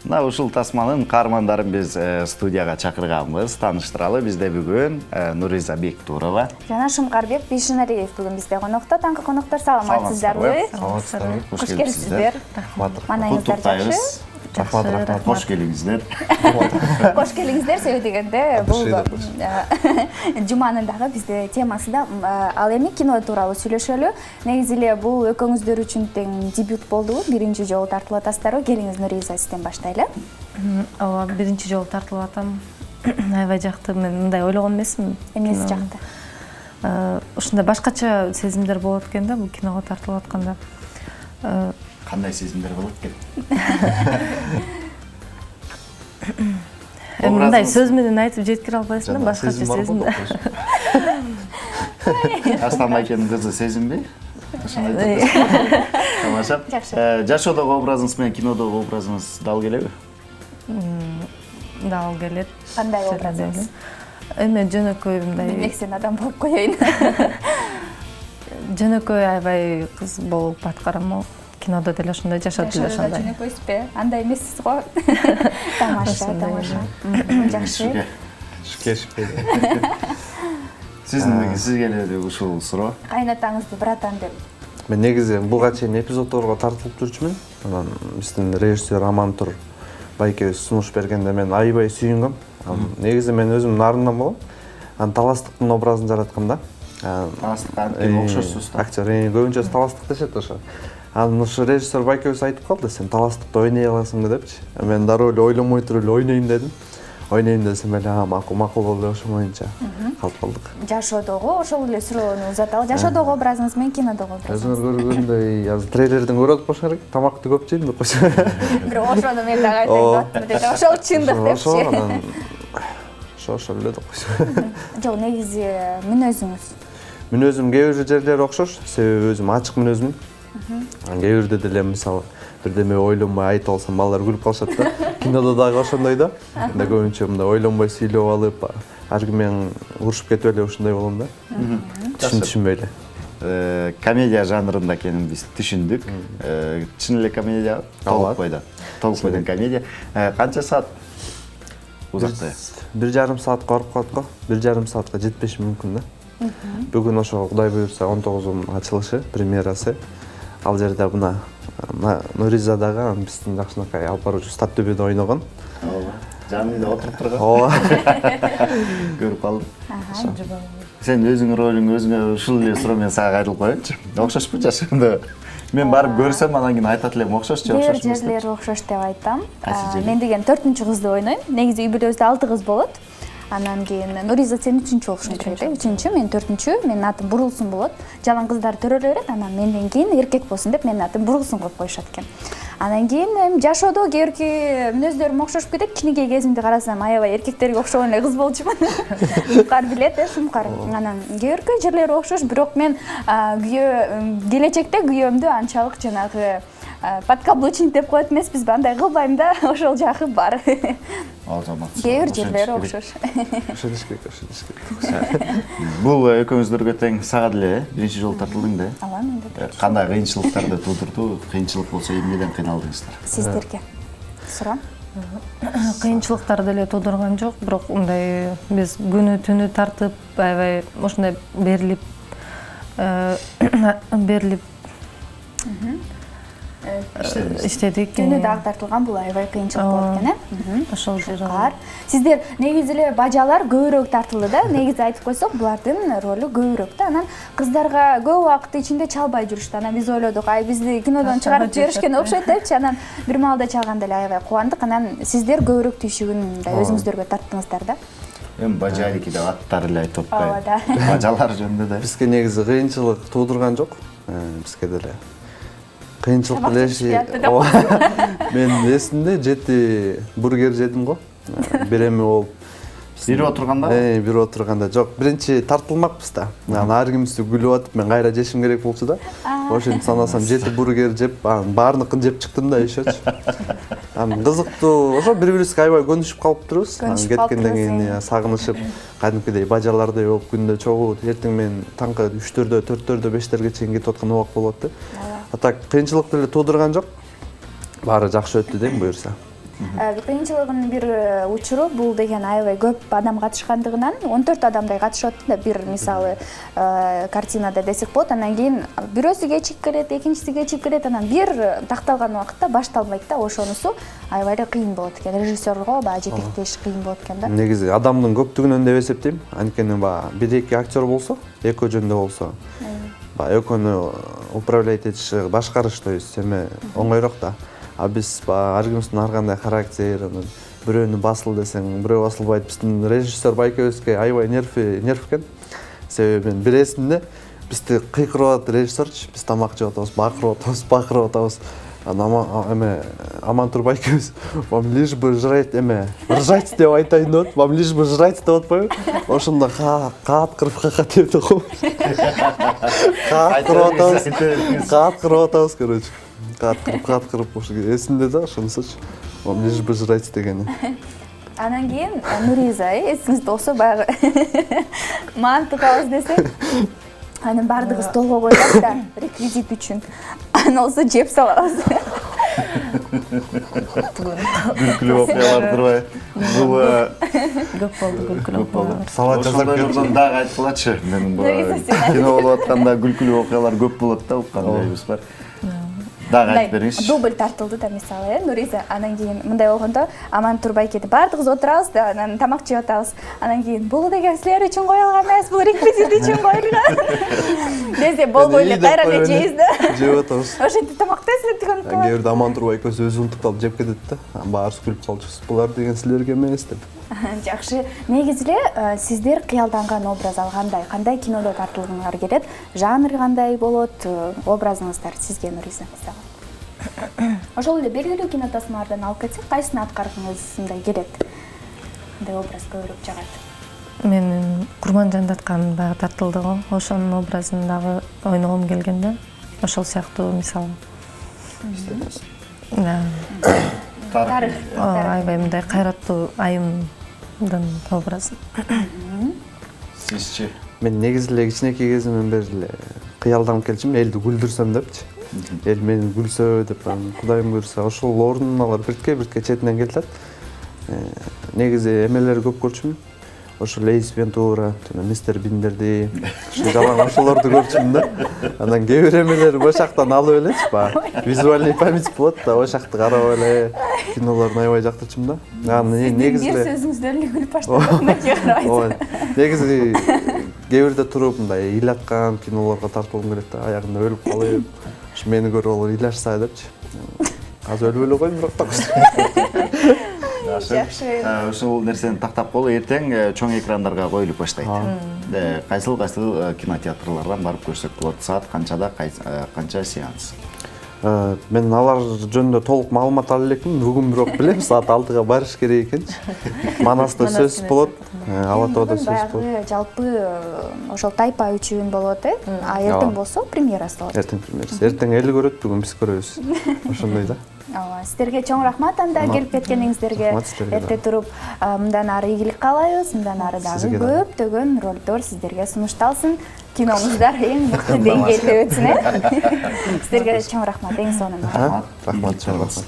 Мына ушул тасманын каармандарын биз студияга чакырганбыз. Тааныштыралы, бизде бүгүн Нуриза Бектурова жана Шумкарбек Бишинариев бүгүн бизде конокто. Таңкы коноктор, саламатсыздарбы? Саламатсыздарбы. Кош келипсиздер. Маанайыңыздар жакшы? Рахмат, рахмат. Кош келиңиздер. Кош келиңиздер, себеби дегенде бул жуманын дагы бизде темасы да ал эми кино тууралуу сүйлөшөлү. Негизи эле бул экөөңүздөр үчүн тең дебют болдубу? Биринчи жолу тартылып атасыздарбы? Келиңиз, Нуриза, сизден баштайлы. Ооба, биринчи жолу тартылып атам. Аябай жакты, мен мындай ойлогон эмесмин. Эмнеси жакты? Ушундай башкача сезимдер болот экен да бул киного тартылып атканда. Кандай сезимдер болот экен? Мындай сөз менен айтып жеткире албайсың да башкача сезимди. Аслан байкенин кызы сезимби? Тамаша. Жашоодогу образыңыз менен кинодогу образыңыз дал келеби? Дал келет. Кандай образыңыз? Эми жөнөкөй мындай. Демек сен адам болуп коеюн. Жөнөкөй аябай кыз болуп аткарам. Кинодо деле ошондой, жашоодо деле ошондой. Жөнөкөйсүзбү? Андай эмессиз го. Тамаша, тамаша. Жакшы. Шүкеш. Сизге эле ушул суроо. Кайнатаңызды братан деп. Мен негизи буга чейин эпизоддорго тартылып жүрчүмүн. Анан биздин режиссер Амантур байкебиз сунуш бергенде мен аябай сүйүнгөм. Негизи мен өзүм нарындан болом. Анан таластыктын образын жараткам да. Таластыкка окшошсуз да. Актер көбүнчө таластык дешет ошо. Анан ушу режиссер байкебиз айтып калды, сен таластыкта ойной аласың депчи. Мен дароо эле ойломой туруп эле ойнойм дедим. Ойнойм десем эле макул болду, ошо боюнча калып калдык. Жашоодогу ошол эле суроону узаталы. Жашоодогу образыңыз менен кинодогу образыңыз. Өзүңөр көргөндөй, азыр трейлерден көрүп атпаш керек. Тамакты көп жейм деп койсо. Бирок ошону мен дагы айтайын деп ошол чындык депчи. Ошол эле деп койсо. Жок, негизи мүнөзүңүз. Мүнөзүм кээ бир жерлери окшош, себеби өзүм ачык мүнөзмүн. Кээ бирде деле мисалы бирдеме ойлонбой айтып алсам балдар күлүп калышат да. Кинодо дагы ошондой да. Анда көбүнчө мындай ойлонбой сүйлөп алып, ар ким менен урушуп кетип эле ушундай болом да. Түшүнбөй эле. Комедия жанрында экенин биз түшүндүк. Чын эле комедия, толук бойдон комедия. Канча саат узакта? 1,5 саатка барып калат го. 1,5 саатка жетпеши мүмкүн да. Бүгүн ошо Кудай буйрса 19 ачылышы, премьерасы. Ал жерде мына Нуриза дагы биздин жакшынакай алып баруучу Статтөбөдө ойногон. Ооба. Жанында отуруп турган. Ооба. Көрүп калдым. Сен өзүң ролуң өзүңө ушул эле суроо менен сага кайтылып коеюнчу. Окшошпу жашоодо? Мен барып көрсөм, анан кийин айтат элем, окшош же окшош эмес? Жерлери окшош деп айтам. Мен деген 4-кызды ойнойм. Негизи үй бүлөбүздө 6 кыз болот. Анан кийин Нуриза сен 3-чү болушуң керек да. 3-чү, мен 4-чү. Менин атым Бурулсун болот. Жалаң кыздар төрөлө берет, анан менден кийин эркек болсун деп менин атым Бурулсун коюп коюшат экен. Анан кийин жашоодо кээ бирки мүнөздөрүм окшошуп кетет. Кичинекей кезимде карасам аябай эркектерге окшогон эле кыз болчумун. Шумкар билет, Шумкар. Анан кээ бирки жерлери окшош, бирок мен келечекте күйөөмдү анчалык жанагы подкаблучник деп коет эмеспизби, андай кылбайм да, ошол жагы бар. Ал жаман. Кээ бир жерлери окшош. Ошолиш керек. Бул экөөңүздөргө тең сага деле биринчи жолу тартылдың да? Ооба, мен да. Кандай кыйынчылыктарды туудурду? Кыйынчылык болсо эмнеден кыйналдыңыздар? Сиздерге сурам. Кыйынчылыктар деле туудурган жок, бирок мындай биз күнү түнү тартып, аябай ошондой берилип иштедик. Түнү дагы тартылган, бул аябай кыйынчылык болот экен, Ошол жерде. Сиздер негизи эле бажалар көбүрөөк тартылды да. Негизи айтып койсок, булардын ролу көбүрөөк да. Анан кыздарга көп убакыт ичинде чалбай жүрүштү. Анан биз ойлодук, бизди кинодон чыгарып жиберишкен окшойт депчи. Анан бир маалда чалганда эле аябай кубандык. Анан сиздер көбүрөөк түйшүгүн өзүңүздөргө тарттыңыздар да. Эми бажалики деп аттар эле айтып Ооба да. атпайбы? Бажалар жөнүндө да. Бизге негизи кыйынчылык туудурган жок. Бизге деле кыйынчылык деле. Мен эсимде 7 бургер жедим го. Береми болуп. Бири отурганда? Бири отурганда жок. Биринчи тартылмакпыз да. Анан ар кимиси күлүп атып, мен кайра жешим керек болчу да. Ошентип санасам 7 бургер жеп, анан баарыныкын жеп чыктым да ишөчү. Анан кызыктуу, ошо бири-бирибизге аябай көнүшүп калып турбуз. Анан кеткенден кийин сагынышып, кадимкидей бажалардай болуп күндө чогуу эртең менен таңкы 3-төрдө, 4-төрдө, 5терге чейин кетип аткан убак болот да. А так кыйынчылык деле туудурган жок. Баары жакшы өттү дейм буюрса. Кыйынчылыгынын бир учуру бул деген аябай көп адам катышкандыгынан 14 адамдай катышып атты да, бир мисалы картинада десек болот. Анан кийин бирөөсү кечип келет, экинчиси кечип келет, анан бир такталган убакытта башталбайт да. Ошонусу аябай эле кыйын болот экен. Режиссерго баягы жетектеш кыйын болот экен да. Негизи адамдын көптүгүнөн деп эсептейм. Анткени баягы 1-2 актер болсо, экөө жөндө болсо, баягы экөөнү управлять этиш, башкарыш, то есть эме оңойрок да. А биз баягы ар кимдин ар кандай характер, анан бирөөнү басыл десең, бирөө басылбайт. Биздин режиссер байкебизге аябай нерв экен. Себеби мен биресинде бизди кыйкырып атат режиссерчу, биз тамак жеп атабыз, бакырып атабыз. Эме Амантур байкебиз, вам лишь бы жрать, эме ржать деп айтайын деп, вам лишь бы жрать деп атпайбы? Ошондо кааткырып какат деп го. Кааткырып атабыз, короче. Кааткырып ошо эсимде да, ошонусучу. Вам лишь бы жрать дегени. Анан кийин Нуриза, эсиңизде болсо баягы манты кабыз десек, анын бардыгы столго коюлат да, реквизит үчүн. Анан болсо жеп салабыз. Күлкүлүү окуялар турбай. Бул Көп болду күлкүлүү окуялар. салат жасап көрдөн дагы айткылачы. Мен кино болуп атканда күлкүлүү окуялар көп болот да, уккандайбыз бар. Дагы айтып бериңизчи. Дубль тартылды да, мисалы, Нуриза. Анан кийин мындай болгондо Амантур байкеде бардыгыбыз отурабыз да, анан тамак жеп атабыз. Анан кийин бул деген силер үчүн коюлган эмес, бул реквизит үчүн коюлган. Десе болбой эле кайра эле жейбиз да. Жеп атабыз. Ошентип тамакты эслетип Кээ бирде Амантур байкебиз өзү унутуп калып жеп кетет да. Баарыбыз күлүп калчубуз. Булар деген силерге эмес деп. Жакшы. Негизи эле сиздер кыялданган образ алгандай, кандай кинодо тартылгыңар келет? Жанр кандай болот? Образыңыздар сизге, Нуриза, мисалы. Ошол эле белгилүү кино тасмалардан алып кетсек, кайсысын аткаргыңыз мындай келет? Кандай образ көбүрөөк жагат? Мен Курманжан Даткан дагы тартылды го. Ошонун образын дагы ойногом келгенде, ошол сыяктуу мисалы. Тарых. Аябай мындай кайраттуу айымдын образы. Сизчи? Мен негизи эле кичинекей кезимден бери эле кыялданып келчүмүн, элди күлдүрсөм депчи. Эл мени күлсө деп, Кудайым көрсө, ошол ордуналар биртке четинен келатат. Негизи эмелер көп көрчүмүн. Ошол Эйс Вентура, Мистер Биндерди, жалаң ошолорду көрчүмүн да. Анан кээ бир эмелер ошактан алып элечи, баягы визуальный память болот да, ошакты карап эле кинолорун аябай жактырчумун да. Негизи бир сөзүңүздө эле күлүп баштадым. Негизи кээ бирде туруп мындай ыйлаткан кинолорго тартылгым келет да, аягында өлүп калып, ушу мени көрүп алып ыйлашса депчи. Азыр өлүп эле койм, бирок Жакшы. Ушул нерсени тактап болуп эртең чоң экрандарга коюлуп баштайт. Кайсыл кинотеатрлардан барып көрсөк болот? Саат канчада, канча сеанс? Мен алар жөнүндө толук маалымат ала элекмин. Бүгүн бирок билем, саат 6-га барыш керек экенчи. Манаста сөз болот, Ала Тоодо сөз болот. Баягы жалпы ошол Тайпа үчүн болот, а эртең болсо премьерасы болот. Эртең премьерасы. Эртең эл көрөт, бүгүн биз көрөбүз. Ошондой да. Сиздерге чоң рахмат анда келип кеткениңиздерге. Эрте туруп мындан ары ийгилик каалайбыз, мындан ары дагы көптөгөн ролдор сиздерге сунушталсын. Киноңуздар эң мыкты деңгээлде өтсүн. Сиздерге чоң рахмат, эң сонун. Рахмат, чоң рахмат.